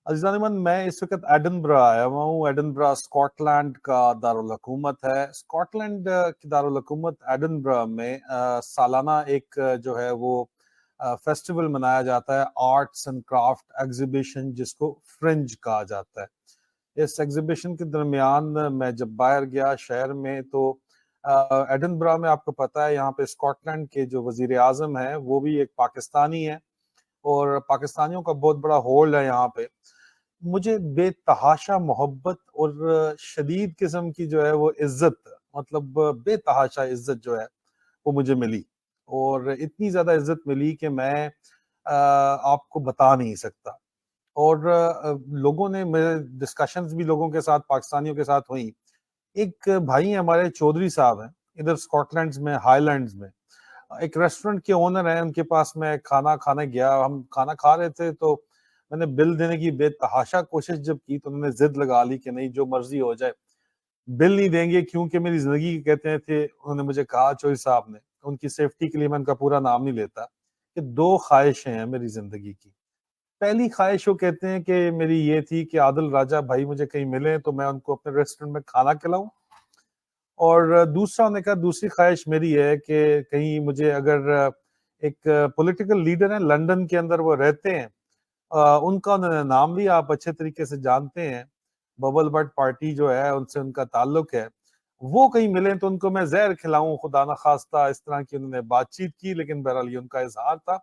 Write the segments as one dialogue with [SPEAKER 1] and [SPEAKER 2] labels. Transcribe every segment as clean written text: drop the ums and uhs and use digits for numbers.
[SPEAKER 1] عزیزان من، میں اس وقت ایڈنبرا آیا ہوا ہوں۔ ایڈنبرا اسکاٹ لینڈ کا دارالحکومت ہے۔ اسکاٹ لینڈ کی دارالحکومت ایڈنبرا میں سالانہ ایک جو ہے وہ فیسٹیول منایا جاتا ہے، آرٹس اینڈ کرافٹ ایگزیبیشن، جس کو فرنج کہا جاتا ہے۔ اس ایگزیبیشن کے درمیان میں جب باہر گیا شہر میں، تو ایڈنبرا میں آپ کو پتہ ہے یہاں پہ اسکاٹ لینڈ کے جو وزیر اعظم ہیں وہ بھی ایک پاکستانی ہے، اور پاکستانیوں کا بہت بڑا ہولڈ ہے یہاں پہ۔ مجھے بے تحاشا محبت اور شدید قسم کی جو ہے وہ عزت، مطلب بے تحاشا عزت جو ہے وہ مجھے ملی، اور اتنی زیادہ عزت ملی کہ میں آپ کو بتا نہیں سکتا۔ اور لوگوں نے، میرے ڈسکشنز بھی لوگوں کے ساتھ، پاکستانیوں کے ساتھ ہوئی۔ ایک بھائی ہیں ہمارے، چودھری صاحب ہیں، ادھر اسکاٹ لینڈز میں، ہائی لینڈز میں ایک ریسٹورنٹ کے اونر ہیں۔ ان کے پاس میں کھانا کھانے گیا، ہم کھانا کھا رہے تھے، تو میں نے بل دینے کی بے تحاشا کوشش جب کی تو انہوں نے ضد لگا لی کہ نہیں، جو مرضی ہو جائے بل نہیں دیں گے، کیونکہ میری زندگی کہتے تھے، انہوں نے مجھے کہا، چوہری صاحب نے، ان کی سیفٹی کے لیے میں ان کا پورا نام نہیں لیتا، کہ دو خواہشیں ہیں میری زندگی کی۔ پہلی خواہش وہ کہتے ہیں کہ میری یہ تھی کہ عادل راجہ بھائی مجھے کہیں ملیں تو میں ان کو اپنے ریسٹورنٹ میں کھانا کھلاؤں، اور دوسرا انہوں نے کہا دوسری خواہش میری ہے کہ کہیں مجھے، اگر ایک پولیٹیکل لیڈر ہیں لندن کے اندر، وہ رہتے ہیں، ان کا انہوں نے نام لیا، آپ اچھے طریقے سے جانتے ہیں، ببل بٹ پارٹی جو ہے ان سے ان کا تعلق ہے، وہ کہیں ملیں تو ان کو میں زہر کھلاؤں خدا نہ خواستہ۔ اس طرح کی انہوں نے بات چیت کی، لیکن بہرحال یہ ان کا اظہار تھا۔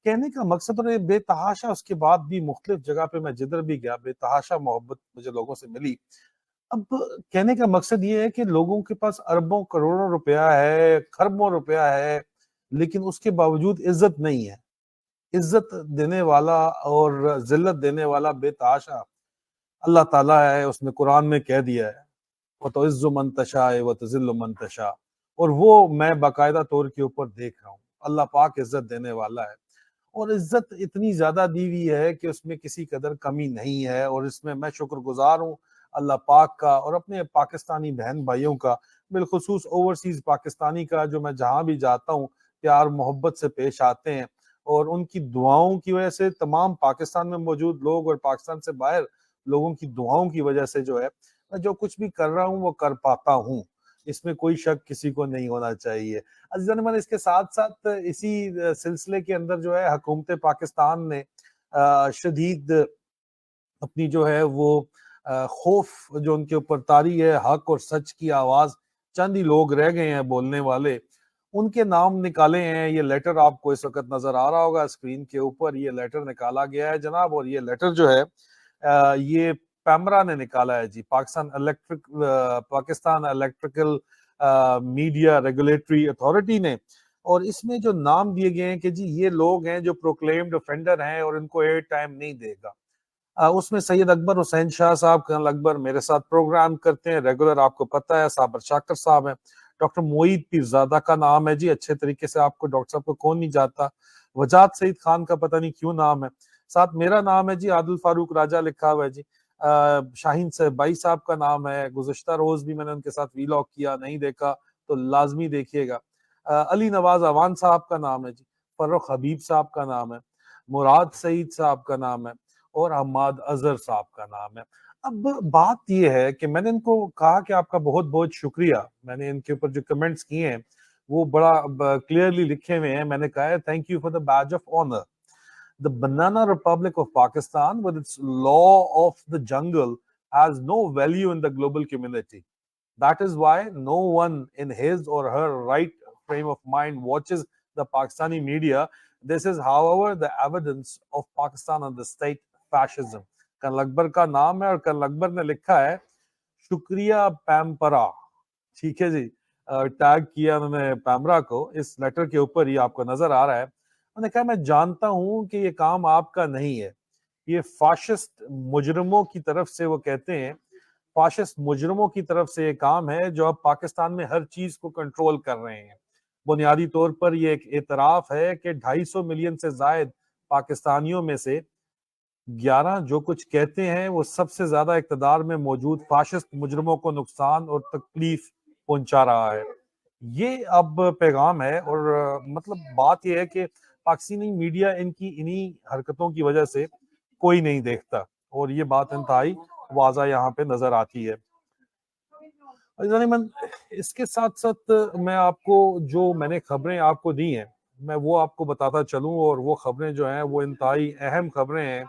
[SPEAKER 1] کہنے کا مقصد، اور بے تحاشا اس کے بعد بھی مختلف جگہ پہ میں جدھر بھی گیا بے تحاشا محبت مجھے لوگوں سے ملی۔ اب کہنے کا مقصد یہ ہے کہ لوگوں کے پاس اربوں کروڑوں روپیہ ہے، خربوں روپیہ ہے، لیکن اس کے باوجود عزت نہیں ہے۔ عزت دینے والا اور ذلت دینے والا بے تحاشا اللہ تعالیٰ ہے۔ اس نے قرآن میں کہہ دیا ہے، وَتُعِزُّ مَن تَشَاءُ وَتُذِلُّ مَن تَشَاءُ، اور وہ میں باقاعدہ طور کے اوپر دیکھ رہا ہوں۔ اللہ پاک عزت دینے والا ہے، اور عزت اتنی زیادہ دی ہوئی ہے کہ اس میں کسی قدر کمی نہیں ہے، اور اس میں میں شکر گزار ہوں اللہ پاک کا، اور اپنے پاکستانی بہن بھائیوں کا، بالخصوص اوورسیز پاکستانی کا، جو میں جہاں بھی جاتا ہوں پیار محبت سے پیش آتے ہیں، اور ان کی دعاؤں کی وجہ سے، تمام پاکستان میں موجود لوگ اور پاکستان سے باہر لوگوں کی دعاؤں کی وجہ سے جو ہے، میں جو کچھ بھی کر رہا ہوں وہ کر پاتا ہوں۔ اس میں کوئی شک کسی کو نہیں ہونا چاہیے۔ عزیزان من، اس کے ساتھ ساتھ اسی سلسلے کے اندر جو ہے حکومت پاکستان نے شدید اپنی جو ہے وہ خوف جو ان کے اوپر طاری ہے، حق اور سچ کی آواز، چند ہی لوگ رہ گئے ہیں بولنے والے، ان کے نام نکالے ہیں۔ یہ لیٹر آپ کو اس وقت نظر آ رہا ہوگا اسکرین کے اوپر، یہ لیٹر نکالا گیا ہے جناب، اور یہ لیٹر جو ہے یہ پیمرا نے نکالا ہے جی، Pakistan electrical media regulatory authority نے، اور اس میں جو نام دیے گئے ہیں کہ جی یہ لوگ ہیں جو پروکلیمڈ افینڈر ہیں اور ان کو ایئر ٹائم نہیں دے گا۔ اس میں سید اکبر حسین شاہ صاحب، کرنل اکبر میرے ساتھ پروگرام کرتے ہیں ریگولر، آپ کو پتہ ہے، صابر شاکر صاحب ہیں، ڈاکٹر معید پیرزادہ کا نام ہے جی، اچھے طریقے سے آپ کو ڈاکٹر صاحب کو کون نہیں جاتا، وجاد سعید خان کا پتہ نہیں کیوں نام ہے، ساتھ میرا نام ہے جی، عادل فاروق راجہ لکھا ہوا ہے جی، شاہین صاحب بائی صاحب کا نام ہے، گزشتہ روز بھی میں نے ان کے ساتھ ویلاگ کیا، نہیں دیکھا تو لازمی دیکھیے گا۔ علی نواز اوان صاحب کا نام ہے جی، فرخ حبیب صاحب کا نام ہے، مراد سعید صاحب کا نام ہے، اور حماد اظہر صاحب کا نام ہے۔ اب بات یہ ہے کہ میں نے ان کو کہا کہ آپ کا بہت بہت شکریہ، میں نے ان کے اوپر جو کمنٹس کیے ہیں وہ بڑا کلیئرلی لکھے ہوئے ہیں۔ میں نے کہا ہے thank you for the badge of honour. The Banana Republic of Pakistan, with its law of the jungle, has no value in the global community. That is why no one in his or her right frame of mind watches the Pakistani media. This is, however, the evidence of Pakistan and the state fascism. Colonel Akbar کا نام ہے، اور colonel اکبر نے لکھا ہے شکریہ پیمپرا، ٹھیک ہے جی، ٹیگ کیا انہوں نے پیمرا کو، اس لیٹر کے اوپر ہی آپ کو نظر آ رہا ہے۔ انہوں نے کہا میں جانتا ہوں کہ یہ کام آپ کا نہیں ہے، یہ فاشسٹ مجرموں کی طرف سے، وہ کہتے ہیں فاشسٹ مجرموں کی طرف سے یہ کام ہے، جو اب پاکستان میں ہر چیز کو کنٹرول کر رہے ہیں۔ بنیادی طور پر یہ ایک اعتراف ہے کہ 250 ملین سے زائد پاکستانیوں میں سے 11 جو کچھ کہتے ہیں وہ سب سے زیادہ اقتدار میں موجود فاشسٹ مجرموں کو نقصان اور تکلیف پہنچا رہا ہے۔ یہ اب پیغام ہے، اور مطلب بات یہ ہے کہ پاکستانی میڈیا ان کی انہی حرکتوں کی وجہ سے کوئی نہیں دیکھتا۔ اور یہ بات انتہائی واضح یہاں پہ نظر آتی ہے۔ اس کے ساتھ ساتھ میں آپ کو جو میں نے خبریں آپ کو دی ہیں میں وہ آپ کو بتاتا چلوں، اور وہ خبریں جو ہیں وہ انتہائی اہم خبریں ہیں،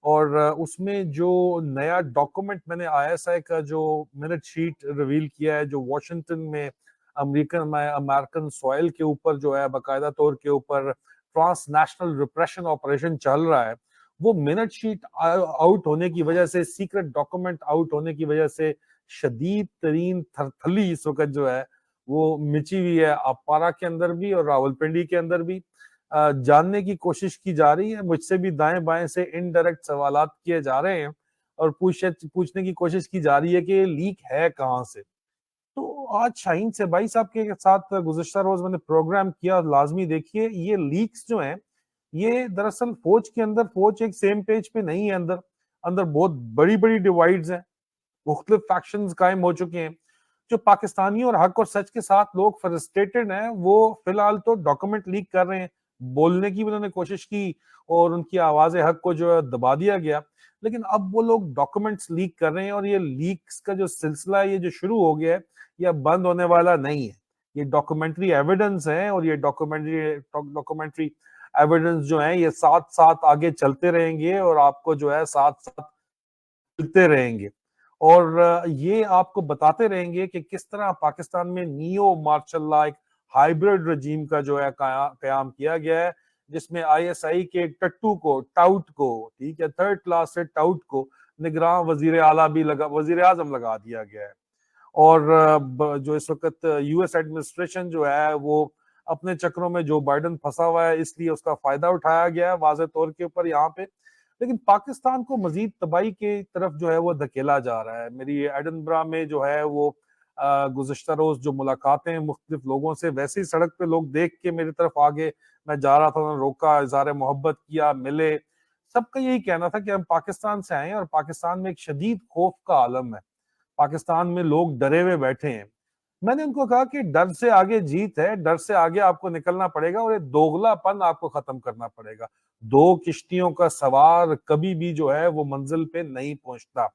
[SPEAKER 1] اور اس میں جو نیا ڈاکومنٹ میں نے آئی ایس آئی کا جو منٹ شیٹ ریویل کیا ہے، جو واشنگٹن میں امریکن سوائل کے اوپر جو ہے باقاعدہ طور کے اوپر ٹرانس نیشنل ریپریشن آپریشن چل رہا ہے، وہ منٹ شیٹ آؤٹ ہونے کی وجہ سے، سیکرٹ ڈاکومنٹ آؤٹ ہونے کی وجہ سے شدید ترین تھرتھلی اس وقت جو ہے وہ مچی ہوئی ہے، اپارا کے اندر بھی اور راولپنڈی کے اندر بھی۔ جاننے کی کوشش کی جا رہی ہے، مجھ سے بھی دائیں بائیں سے انڈائریکٹ سوالات کیے جا رہے ہیں، اور پوچھنے کی کوشش کی جا رہی ہے کہ لیک ہے کہاں سے۔ تو آج شاہین سے بھائی صاحب کے ساتھ گزشتہ روز میں نے پروگرام کیا، لازمی دیکھیے یہ لیکس جو ہیں یہ دراصل فوج کے اندر، فوج ایک سیم پیج پہ نہیں ہے، اندر بہت بڑی بڑی ڈیوائیڈز ہیں، مختلف فیکشنز قائم ہو چکے ہیں۔ جو پاکستانیوں اور حق اور سچ کے ساتھ لوگ فرسٹریٹڈ ہیں، وہ فی الحال تو ڈاکومنٹ لیک کر رہے ہیں، بولنے کی بھی انہوں نے کوشش کی اور ان کی آواز حق کو جو ہے دبا دیا گیا، لیکن اب وہ لوگ ڈاکومنٹس لیک کر رہے ہیں، اور یہ لیکس کا جو سلسلہ ہے یہ جو شروع ہو گیا ہے یہ بند ہونے والا نہیں ہے۔ یہ ڈاکومنٹری ایویڈنس ہیں، اور یہ ڈاکومنٹری ایویڈنس جو ہیں یہ ساتھ ساتھ آگے چلتے رہیں گے، اور آپ کو جو ہے ساتھ ساتھ چلتے رہیں گے، اور یہ آپ کو بتاتے رہیں گے کہ کس طرح پاکستان میں نیو مارشل لا ایک ہائیبرڈ رجیم کا جو ہے قیام کیا گیا ہے، جس میں آئی ایس آئی کے ٹٹو کو، ٹاؤٹ کو، ٹھیک ہے، تھرڈ کلاس سے ٹاؤٹ کو نگراں وزیر اعلیٰ بھی وزیر اعظم لگا دیا گیا ہے۔ اور جو اس وقت یو ایس ایڈمنسٹریشن جو ہے وہ اپنے چکروں میں جو بائیڈن پھنسا ہوا ہے، اس لیے اس کا فائدہ اٹھایا گیا ہے واضح طور کے اوپر یہاں پہ، لیکن پاکستان کو مزید تباہی کی طرف جو ہے وہ دھکیلا جا رہا ہے۔ میری ایڈنبرا میں جو ہے وہ گزشتہ روز جو ملاقاتیں مختلف لوگوں سے، ویسے ہی سڑک پہ لوگ دیکھ کے میری طرف آگے، میں جا رہا تھا، انہوں نے روکا، اظہار محبت کیا، ملے، سب کا یہی کہنا تھا کہ ہم پاکستان سے آئے ہیں، اور پاکستان میں ایک شدید خوف کا عالم ہے، پاکستان میں لوگ ڈرے ہوئے بیٹھے ہیں۔ میں نے ان کو کہا کہ ڈر سے آگے جیت ہے، ڈر سے آگے آپ کو نکلنا پڑے گا، اور یہ دوغلا پن آپ کو ختم کرنا پڑے گا۔ دو کشتیوں کا سوار کبھی بھی جو ہے وہ منزل پہ نہیں پہنچتا۔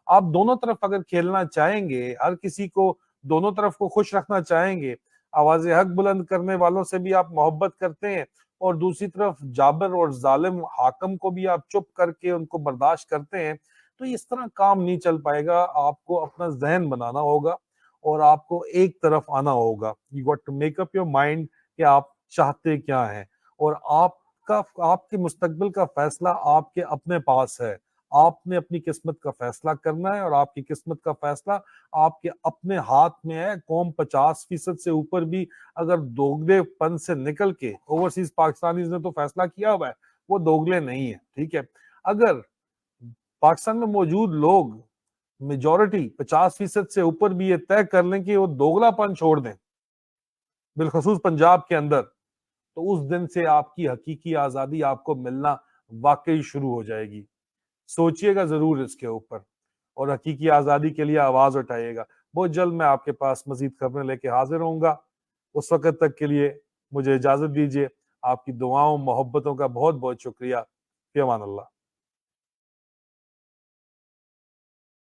[SPEAKER 1] آپ دونوں طرف اگر کھیلنا چاہیں گے، ہر کسی کو دونوں طرف کو خوش رکھنا چاہیں گے، آواز حق بلند کرنے والوں سے بھی آپ محبت کرتے ہیں، اور دوسری طرف جابر اور ظالم حاکم کو بھی آپ چپ کر کے ان کو برداشت کرتے ہیں، تو اس طرح کام نہیں چل پائے گا۔ آپ کو اپنا ذہن بنانا ہوگا، اور آپ کو ایک طرف آنا ہوگا۔ You got to make up your mind کہ آپ چاہتے کیا ہیں، اور آپ کے مستقبل کا فیصلہ آپ کے اپنے پاس ہے۔ آپ نے اپنی قسمت کا فیصلہ کرنا ہے، اور آپ کی قسمت کا فیصلہ آپ کے اپنے ہاتھ میں ہے۔ قوم 50% سے اوپر بھی اگر دوگلے پن سے نکل کے، اوورسیز پاکستانیز نے تو فیصلہ کیا ہوا ہے، وہ دوگلے نہیں ہیں، ٹھیک ہے۔ اگر پاکستان میں موجود لوگ میجورٹی 50% سے اوپر بھی یہ طے کر لیں کہ وہ دوگلا پن چھوڑ دیں، بالخصوص پنجاب کے اندر، تو اس دن سے آپ کی حقیقی آزادی آپ کو ملنا واقعی شروع ہو جائے گی۔ سوچئے گا ضرور اس کے اوپر، اور حقیقی آزادی کے لیے آواز اٹھائیے گا۔ بہت جلد میں آپ کے پاس مزید خبریں لے کے حاضر ہوں گا۔ اس وقت تک کے لیے مجھے اجازت دیجیے۔ آپ کی دعاؤں، محبتوں کا بہت بہت شکریہ۔ فی امان اللہ۔